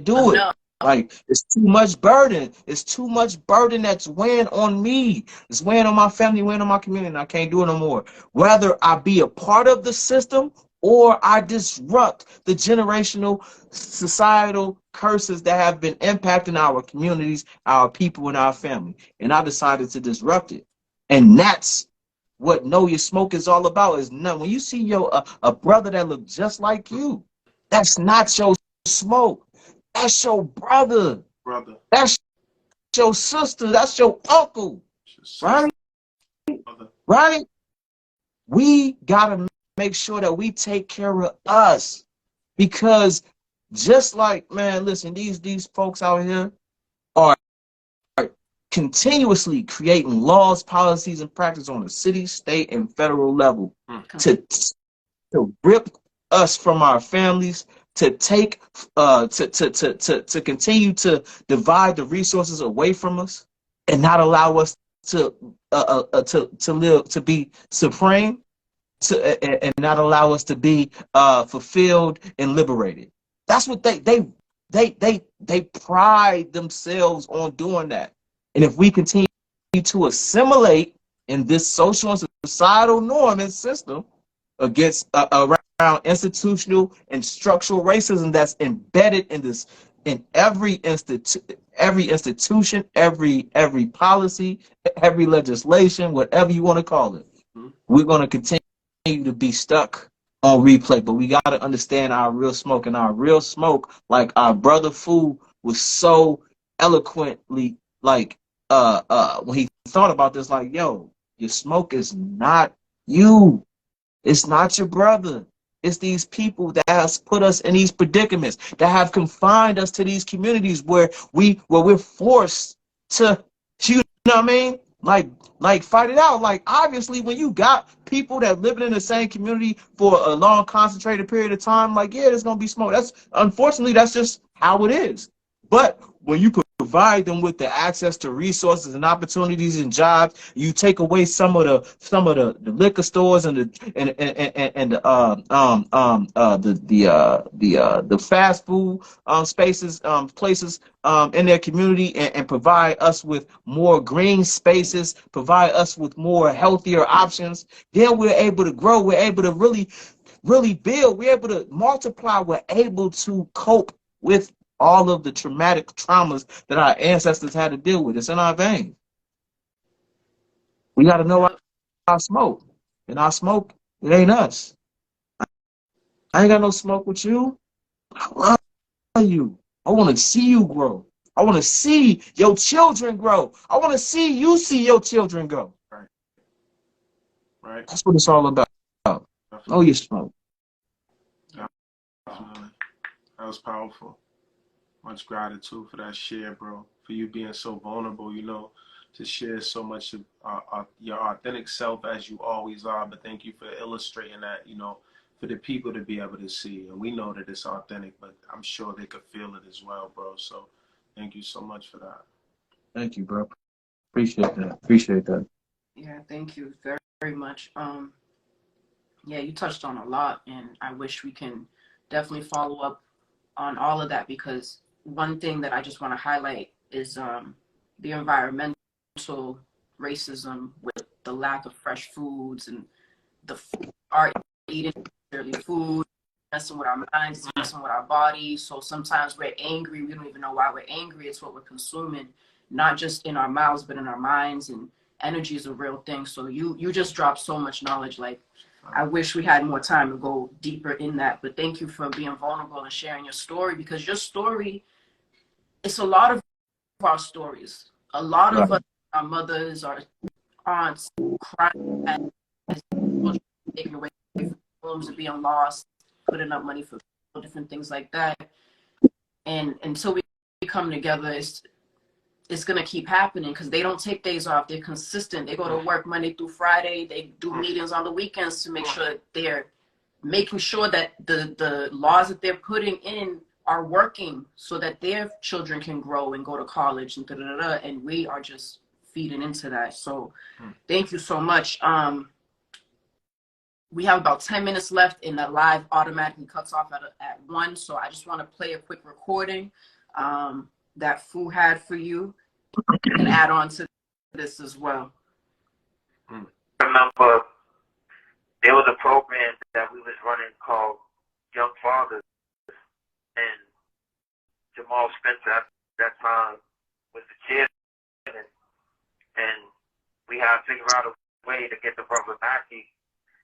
do it. No. Like, it's too much burden. It's too much burden that's weighing on me. It's weighing on my family, weighing on my community, and I can't do it no more. Whether I be a part of the system or I disrupt the generational societal curses that have been impacting our communities, our people, and our family. And I decided to disrupt it. And that's what Know Your Smoke is all about. Is not, when you see a brother that looks just like you, that's not your smoke. That's your brother. Brother. That's your sister. That's your uncle. Right? Brother. Right? We gotta make sure that we take care of us, because just like, man, listen, these folks out here are continuously creating laws, policies, and practice on a city, state, and federal level to rip us from our families, to take to continue to divide the resources away from us, and not allow us to live, to be supreme, and not allow us to be fulfilled and liberated. That's what they pride themselves on doing that. And if we continue to assimilate in this social and societal norm and system against around institutional and structural racism that's embedded in this, in every institution, every policy, every legislation, whatever you want to call it, we're going to continue to be stuck on replay. But we got to understand our real smoke, and our real smoke, like our brother Fu was so eloquently, like when he thought about this, like, yo, your smoke is not you. It's not your brother. It's these people that has put us in these predicaments, that have confined us to these communities where we're forced to, you know what I mean? Like fight it out. Like, obviously, when you got people that living in the same community for a long concentrated period of time, like, yeah, there's gonna be smoke. That's, unfortunately, that's just how it is. But when you provide them with the access to resources and opportunities and jobs, you take away some of the liquor stores and the fast food spaces, places in their community, and provide us with more green spaces, provide us with more healthier options, then we're able to grow. We're able to really build. We're able to multiply. We're able to cope with all of the traumatic traumas that our ancestors had to deal with. It's in our veins. We got to know our smoke. And our smoke, it ain't us. I ain't got no smoke with you. I love you. I want to see you grow. I want to see your children grow. I want to see you see your children grow. Right. That's what it's all about. Know your smoke. Definitely. That was powerful. Much gratitude for that share, bro. For you being so vulnerable, you know, to share so much of your authentic self as you always are. But thank you for illustrating that, you know, for the people to be able to see. And we know that it's authentic, but I'm sure they could feel it as well, bro. So thank you so much for that. Thank you, bro. Appreciate that. Appreciate that. Yeah, thank you very, very much. Yeah, you touched on a lot, and I wish we can definitely follow up on all of that, because one thing that I just want to highlight is the environmental racism with the lack of fresh foods, and our eating food, messing with our minds, messing with our bodies. So sometimes we're angry. We don't even know why we're angry. It's what we're consuming, not just in our mouths, but in our minds. And energy is a real thing. So you just dropped so much knowledge. Like, I wish we had more time to go deeper in that. But thank you for being vulnerable and sharing your story, because your story, it's a lot of our stories. A lot of us, our mothers, our aunts, crying at taken away from homes and being lost, putting up money for different things like that. And until we come together, it's going to keep happening, because they don't take days off. They're consistent. They go to work Monday through Friday. They do meetings on the weekends to make sure that they're making sure that the laws that they're putting in are working, so that their children can grow and go to college and da-da-da-da, and we are just feeding into that. So thank you so much. We have about 10 minutes left, and the live automatically cuts off at 1. So I just want to play a quick recording that Fu had for you, and add on to this as well. Remember there was a program that we was running called Young Fathers, and Jamal Spencer at that time was the chairman, and we had to figure out a way to get the brother Mackey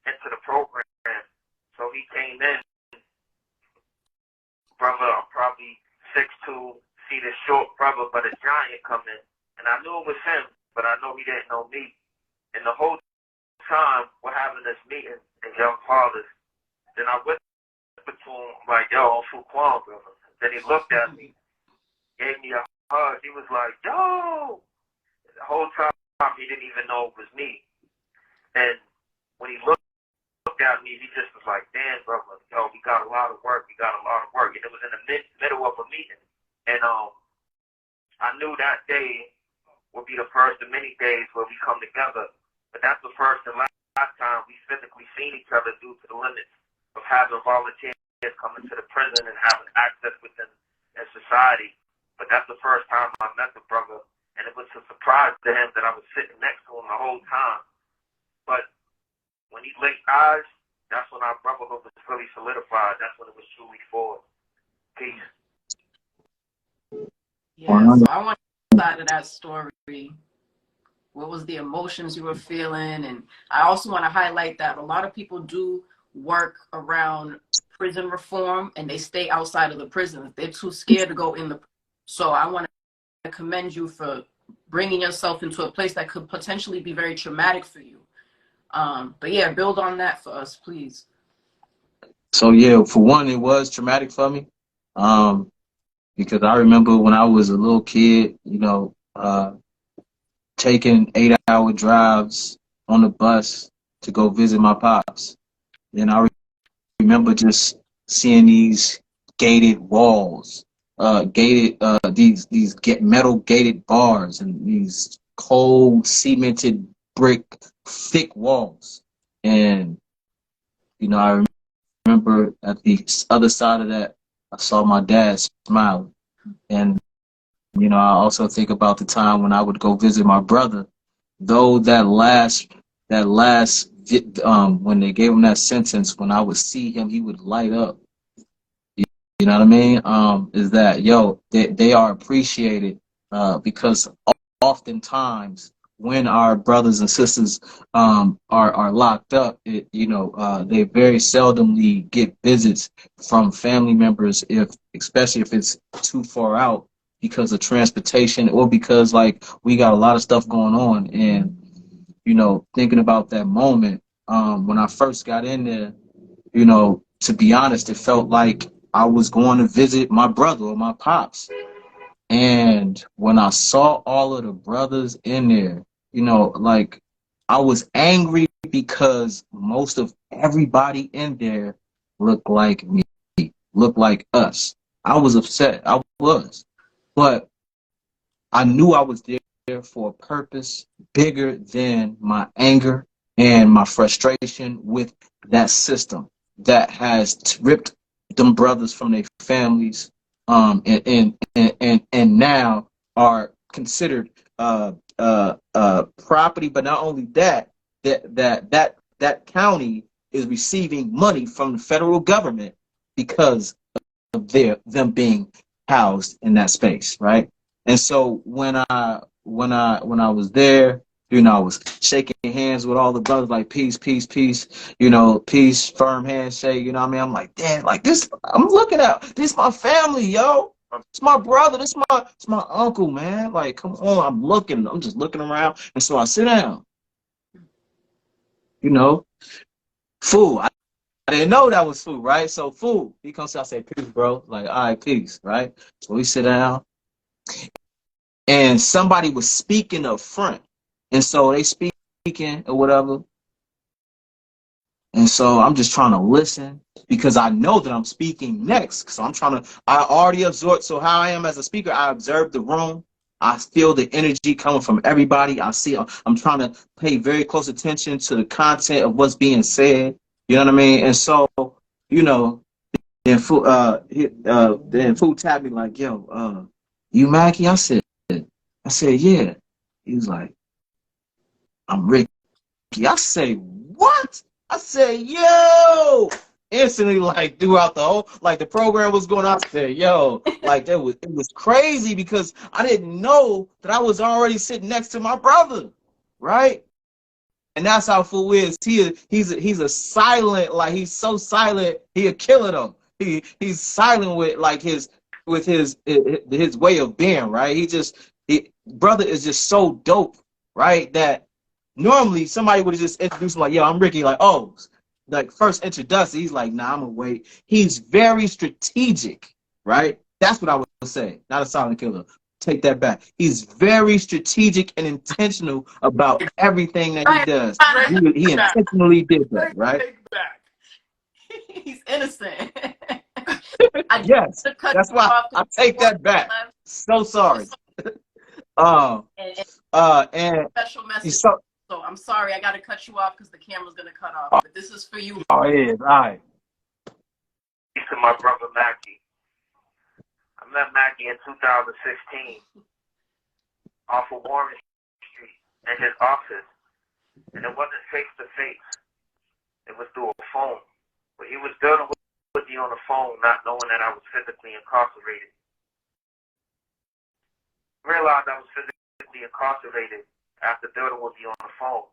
into the program. So he came in, brother, I'm probably 6'2", see this short brother, but a giant coming, and I knew it was him, but I know he didn't know me. And the whole time we're having this meeting in Young Fathers, then I whispered to him, like, yo, I'm Fuquan, brother. Then he looked at me, gave me a hug. He was like, yo! The whole time he didn't even know it was me. And when he looked at me, he just was like, damn, brother, yo, we got a lot of work. And it was in the middle of a meeting. And I knew that day would be the first of many days where we come together. But that's the first and last time we physically seen each other due to the limits of having volunteers coming to the prison and having access within society. But that's the first time I met the brother, and it was a surprise to him that I was sitting next to him the whole time. But when he linked eyes, that's when our brotherhood was really solidified. That's when it was truly forward. Peace. Yeah, so I want to side of that story. What was the emotions you were feeling? And I also want to highlight that a lot of people do work around prison reform and they stay outside of the prison. They're too scared to go in the. So I want to commend you for bringing yourself into a place that could potentially be very traumatic for you. But yeah, build on that for us, please. So yeah, for one, it was traumatic for me, because I remember when I was a little kid, taking 8-hour drives on the bus to go visit my pops. And I remember just seeing these gated walls, these metal gated bars and these cold cemented brick thick walls. And I remember at the other side of that, I saw my dad smiling. And I also think about the time when I would go visit my brother. Though that last when they gave him that sentence, when I would see him, he would light up. You know what I mean? Is that they are appreciated because oftentimes when our brothers and sisters are locked up, they very seldomly get visits from family members, especially if it's too far out because of transportation or because we got a lot of stuff going on. And thinking about that moment when I first got in there, to be honest, it felt like I was going to visit my brother or my pops. And when I saw all of the brothers in there, I was angry because most of everybody in there looked like me, looked like us. I was upset. I was. But I knew I was there for a purpose bigger than my anger and my frustration with that system that has ripped them brothers from their families, and now are considered property. But not only that, that county is receiving money from the federal government because of them being housed in that space, right? And so when I was there, I was shaking hands with all the brothers, like peace, peace, peace, peace, firm handshake, you know what I mean? I'm like, damn, like this, I'm looking at this, my family, yo. It's my brother, it's my uncle, man. Like, come on, I'm just looking around. And so I sit down. Fool. I didn't know that was food, right? So food, he comes out, I say, peace, bro. Like, all right, peace, right? So we sit down. And somebody was speaking up front. And so they speaking or whatever. And so I'm just trying to listen because I know that I'm speaking next. So I already absorbed. So how I am as a speaker, I observe the room. I feel the energy coming from everybody. I'm trying to pay very close attention to the content of what's being said. You know what I mean? And so, then Food tapped me like, yo, you Mackey? I said, yeah. He was like, I'm Ricky. I say, what? I said, yo, instantly, like throughout the whole, like the program was going on. I said, yo, like it was crazy because I didn't know that I was already sitting next to my brother, right? And that's how fool is. He's a silent, like he's so silent, he'll kill them. He's silent with like his way of being, right? Brother is just so dope, right? That normally somebody would have just introduced him like, yo, I'm Ricky, like, oh, like first introduction, he's like, nah, I'm gonna wait. He's very strategic, right? That's what I would say. Not a silent killer. Take that back. He's very strategic and intentional about everything that he does. He intentionally did that, right? Take back. He's innocent. Yes, that's why I take that back. So sorry. And special message. so I'm sorry, I got to cut you off because the camera's gonna cut off. But this is for you. Oh, it is. All right. To my brother Mackey. I met Mackey in 2016 off of Warren Street in his office, and it wasn't face to face. It was through a phone. But he was dealing with me on the phone, not knowing that I was physically incarcerated. I realized I was physically incarcerated after dealing with me on the phone.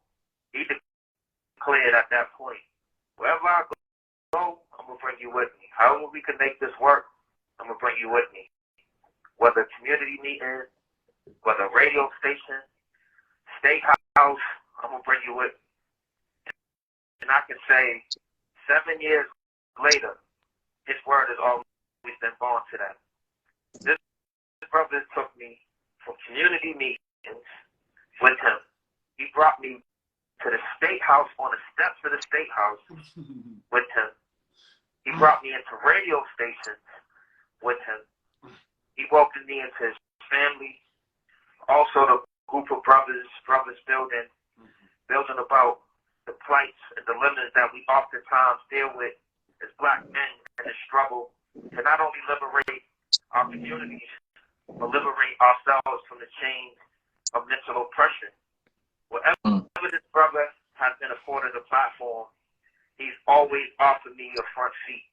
He declared at that point, wherever I go, I'm going to bring you with me. However we can make this work, I'm going to bring you with me. Whether community meeting, whether radio station, state house, I'm going to bring you with me. And I can say 7 years later, his word has always been born to that. This brother took me from community meetings with him. He brought me to the state house, on the steps of the state house with him. He brought me into radio stations with him. He welcomed me into his family. Also the group of brothers building about the plights and dilemmas that we oftentimes deal with as black men in the struggle to not only liberate our communities, but liberate ourselves from the chains of mental oppression. Wherever this brother has been afforded a platform, he's always offered me a front seat.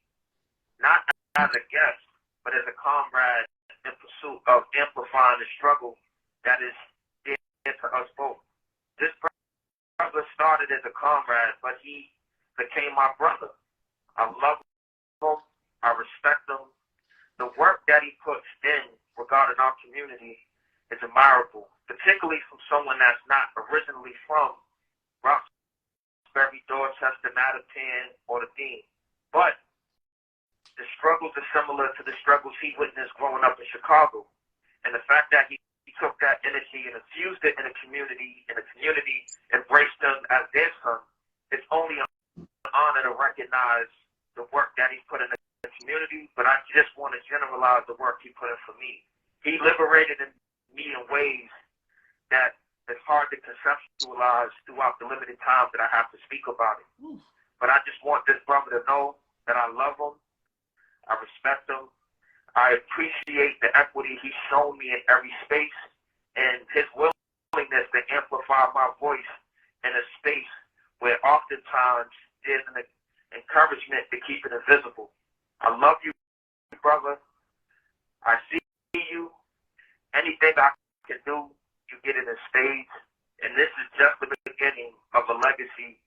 Not as a guest, but as a comrade in pursuit of amplifying the struggle that is dear to us both. This brother started as a comrade, but he became my brother. I love him. I respect him. The work that he puts in regarding our community is admirable, particularly from someone that's not originally from Roxbury, Dorchester, Mattapan, or the Dean. But the struggles are similar to the struggles he witnessed growing up in Chicago. And the fact that he took that energy and infused it in the community embraced him as their son, it's only an honor to recognize the work that he's put in the community, but I just want to generalize the work he put in for me. He liberated me in ways that is hard to conceptualize throughout the limited time that I have to speak about it. But I just want this brother to know that I love him, I respect him, I appreciate the equity he's shown me in every space and his willingness to amplify my voice in a space where oftentimes there's an encouragement to keep it invisible. I love you, brother. I see you. Anything I can do, you get it in spades. And this is just the beginning of a legacy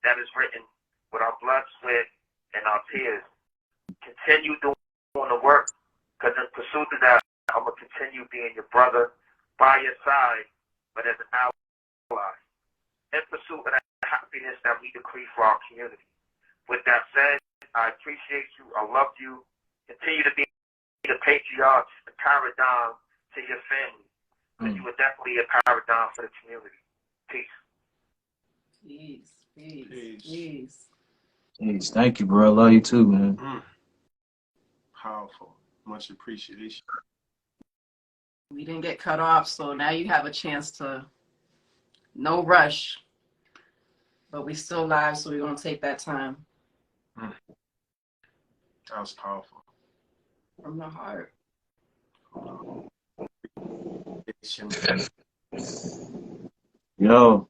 that is written with our blood, sweat, and our tears. Continue doing the work, because in pursuit of that, I'm going to continue being your brother by your side, but as an ally. In pursuit of that happiness that we decree for our community. With that said, I appreciate you. I love you. Continue to be the patriarchs, the paradigm to your family. Because you were definitely a paradigm for the community. Peace. Peace. Peace. Thank you, bro. I love you too, man. Powerful. Much appreciation. We didn't get cut off, so now you have a chance to, no rush, but we still live, so we're going to take that time. That was powerful. From the heart. Yo.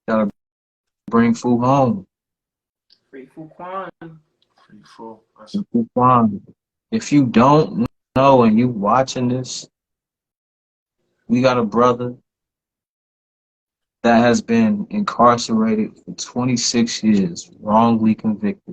Gotta bring food home. Free Fuquan. Free full. Food home. If you don't know and you watching this, we got a brother that has been incarcerated for 26 years, wrongly convicted.